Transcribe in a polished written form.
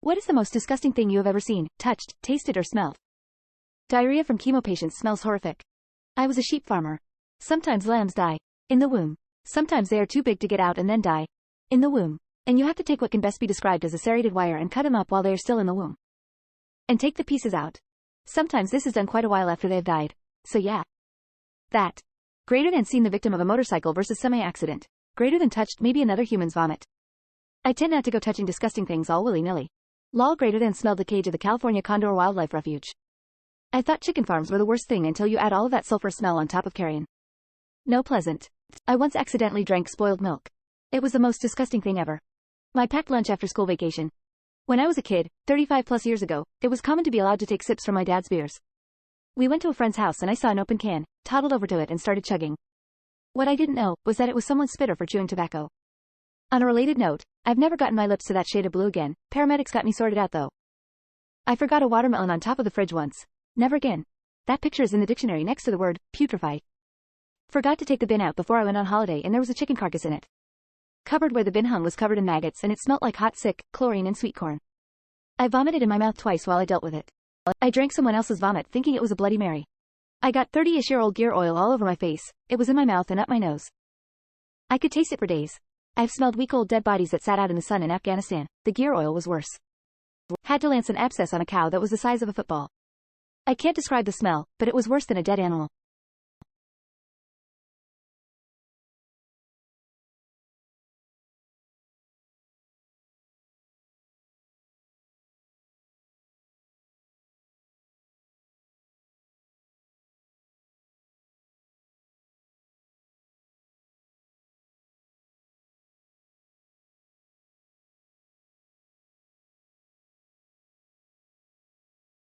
What is the most disgusting thing you have ever seen, touched, tasted or smelled? Diarrhea from chemo patients smells horrific. I was a sheep farmer. Sometimes lambs die in the womb. Sometimes they are too big to get out and then die in the womb. And you have to take what can best be described as a serrated wire and cut them up while they are still in the womb. And take the pieces out. Sometimes this is done quite a while after they have died. So yeah. That. Greater than seen the victim of a motorcycle versus semi-accident. Greater than touched maybe another human's vomit. I tend not to go touching disgusting things all willy-nilly. Lol greater than smelled the cage of the California Condor Wildlife Refuge. I thought chicken farms were the worst thing until you add all of that sulfurous smell on top of carrion. No pleasant. I once accidentally drank spoiled milk. It was the most disgusting thing ever. My packed lunch after school vacation. When I was a kid, 35 plus years ago, it was common to be allowed to take sips from my dad's beers. We went to a friend's house and I saw an open can, toddled over to it and started chugging. What I didn't know was that it was someone's spitter for chewing tobacco. On a related note, I've never gotten my lips to that shade of blue again. Paramedics got me sorted out though. I forgot a watermelon on top of the fridge once. Never again. That picture is in the dictionary next to the word putrefied. Forgot to take the bin out before I went on holiday and there was a chicken carcass in it. Cupboard where the bin hung was covered in maggots and it smelt like hot sick, chlorine and sweet corn. I vomited in my mouth twice while I dealt with it. I drank someone else's vomit thinking it was a Bloody Mary. I got 30-ish-year-old gear oil all over my face. It was in my mouth and up my nose. I could taste it for days. I've smelled week-old dead bodies that sat out in the sun in Afghanistan. The gear oil was worse. Had to lance an abscess on a cow that was the size of a football. I can't describe the smell, but it was worse than a dead animal.